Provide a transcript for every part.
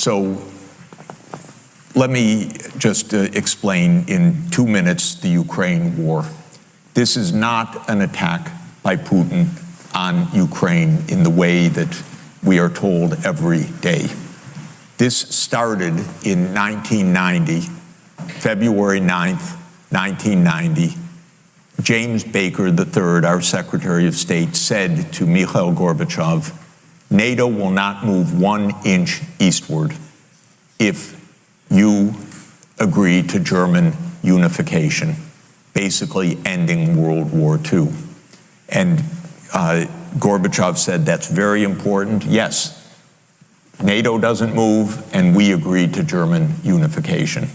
So let me just explain in 2 minutes the Ukraine war. This is not an attack by Putin on Ukraine in the way that we are told every day. This started in 1990, February 9th, 1990. James Baker III, our Secretary of State, said to Mikhail Gorbachev, NATO will not move 1 inch eastward if you agree to German unification, basically ending World War II. And Gorbachev said, that's very important. Yes, NATO doesn't move, and we agreed to German unification.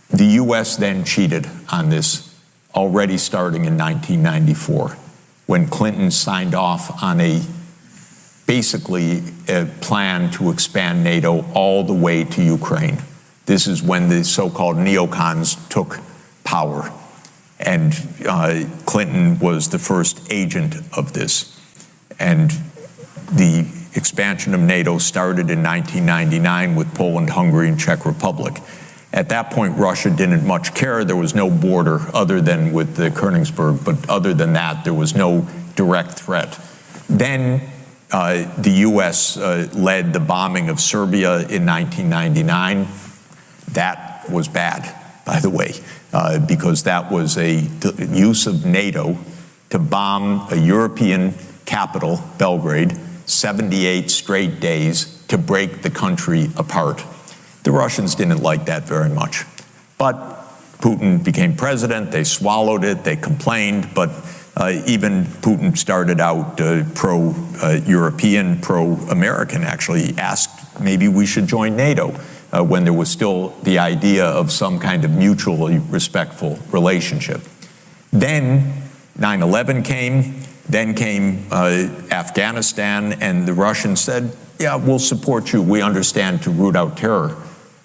The U.S. then cheated on this, already starting in 1994, when Clinton signed off on basically a plan to expand NATO all the way to Ukraine. This is when the so-called neocons took power, and Clinton was the first agent of this. And the expansion of NATO started in 1999 with Poland, Hungary, and Czech Republic. At that point, Russia didn't much care. There was no border other than with the Königsberg, but other than that, there was no direct threat. Then the U.S. led the bombing of Serbia in 1999. That was bad, by the way, because that was a use of NATO to bomb a European capital, Belgrade, 78 straight days to break the country apart. The Russians didn't like that very much. But Putin became president, they swallowed it, they complained, but even Putin started out pro-European, pro-American, actually asked maybe we should join NATO when there was still the idea of some kind of mutually respectful relationship. Then 9/11 came, then came Afghanistan, and the Russians said, yeah, we'll support you, we understand, to root out terror.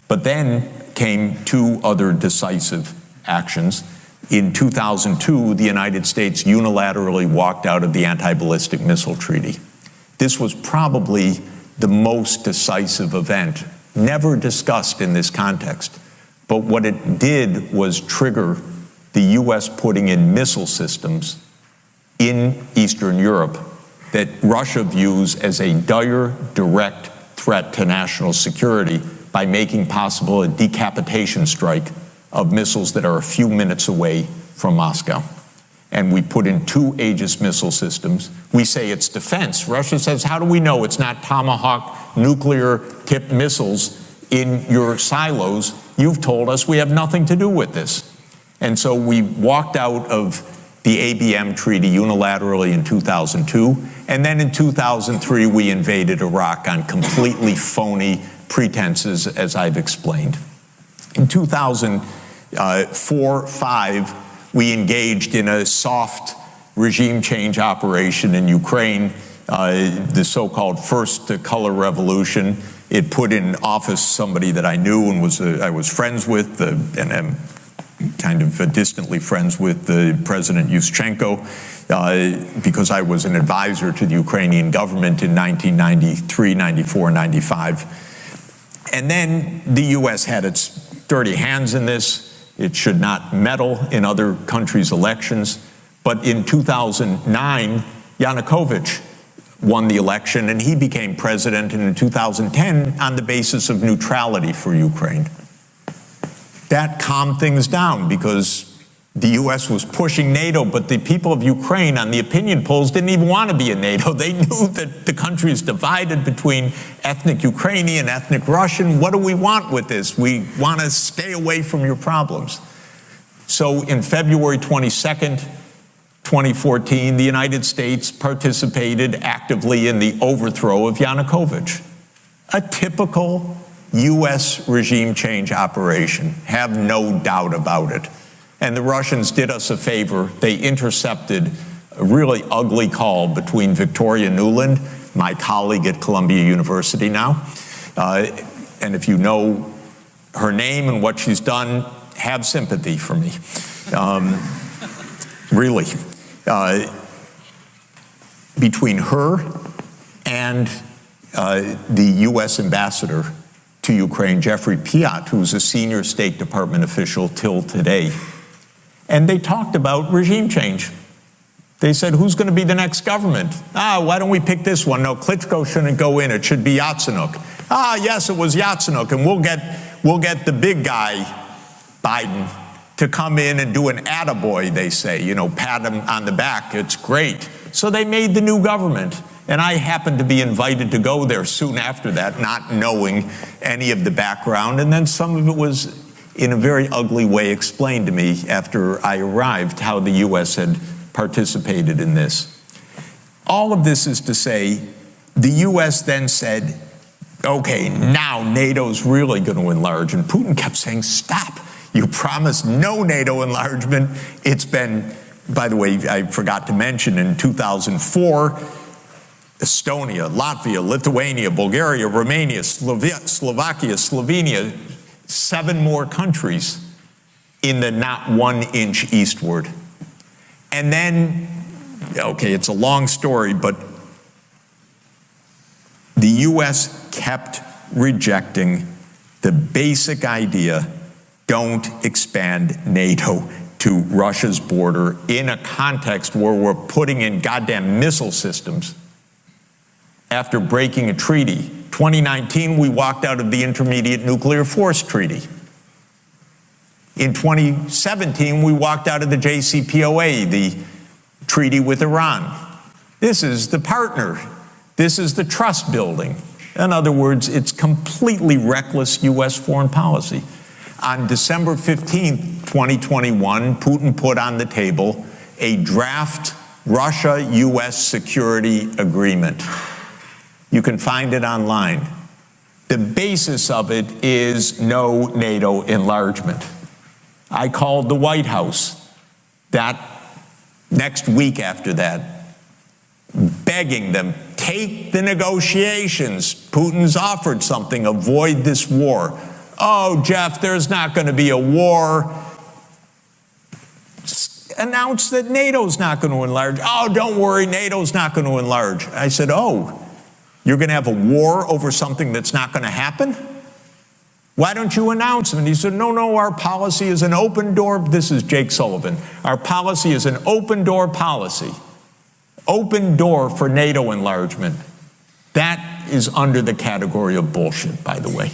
But then came 2 other decisive actions. In 2002, the United States unilaterally walked out of the anti-ballistic missile treaty. This was probably the most decisive event, never discussed in this context. But what it did was trigger the U.S. putting in missile systems in Eastern Europe that Russia views as a dire, direct threat to national security by making possible a decapitation strike of missiles that are a few minutes away from Moscow. And we put in 2 Aegis missile systems. We say it's defense. Russia says, how do we know it's not Tomahawk nuclear-tipped missiles in your silos? You've told us we have nothing to do with this. And so we walked out of the ABM treaty unilaterally in 2002, and then in 2003 we invaded Iraq on completely phony pretenses, as I've explained. In 2004-05, we engaged in a soft regime change operation in Ukraine, the so-called First Color Revolution. It put in office somebody that I knew and I was friends with, and am kind of distantly friends with President Yushchenko, because I was an advisor to the Ukrainian government in 1993, 94, 95. And then the U.S. had its dirty hands in this. It should not meddle in other countries' elections. But in 2009, Yanukovych won the election, and he became president in 2010 on the basis of neutrality for Ukraine. That calmed things down because the U.S. was pushing NATO, but the people of Ukraine on the opinion polls didn't even want to be in NATO. They knew that the country is divided between ethnic Ukrainian, ethnic Russian. What do we want with this? We want to stay away from your problems. So in February 22nd, 2014, the United States participated actively in the overthrow of Yanukovych. A typical U.S. regime change operation, have no doubt about it. And the Russians did us a favor. They intercepted a really ugly call between Victoria Nuland, my colleague at Columbia University now, and if you know her name and what she's done, have sympathy for me. Really. Between her and the U.S. ambassador to Ukraine, Jeffrey Piat, who's a senior State Department official till today. And they talked about regime change. They said, who's going to be the next government? Why don't we pick this one? No, Klitschko shouldn't go in. It should be Yatsenyuk. Yes, it was Yatsenyuk, and we'll get the big guy, Biden, to come in and do an attaboy, they say, you know, pat him on the back. It's great. So they made the new government. And I happened to be invited to go there soon after that, not knowing any of the background. And then some of it was, in a very ugly way, explained to me after I arrived, how the U.S. had participated in this. All of this is to say, the U.S. then said, okay, now NATO's really going to enlarge. And Putin kept saying, stop. You promised no NATO enlargement. It's been, by the way, I forgot to mention, in 2004, Estonia, Latvia, Lithuania, Bulgaria, Romania, Slovakia, Slovenia, 7 more countries in the not 1 inch eastward. And then, okay, it's a long story, but the U.S. kept rejecting the basic idea, don't expand NATO to Russia's border in a context where we're putting in goddamn missile systems after breaking a treaty. 2019, we walked out of the Intermediate Nuclear Force Treaty. In 2017, we walked out of the JCPOA, the treaty with Iran. This is the partner. This is the trust building. In other words, it's completely reckless U.S. foreign policy. On December 15, 2021, Putin put on the table a draft Russia-U.S. security agreement. You can find it online. The basis of it is no NATO enlargement. I called the White House that next week after that, begging them, take the negotiations. Putin's offered something, avoid this war. Oh, Jeff, there's not going to be a war. Announce that NATO's not going to enlarge. Oh, don't worry, NATO's not going to enlarge. I said, oh, you're going to have a war over something that's not going to happen? Why don't you announce them? And he said, no, our policy is an open door. This is Jake Sullivan. Our policy is an open door policy. Open door for NATO enlargement. That is under the category of bullshit, by the way.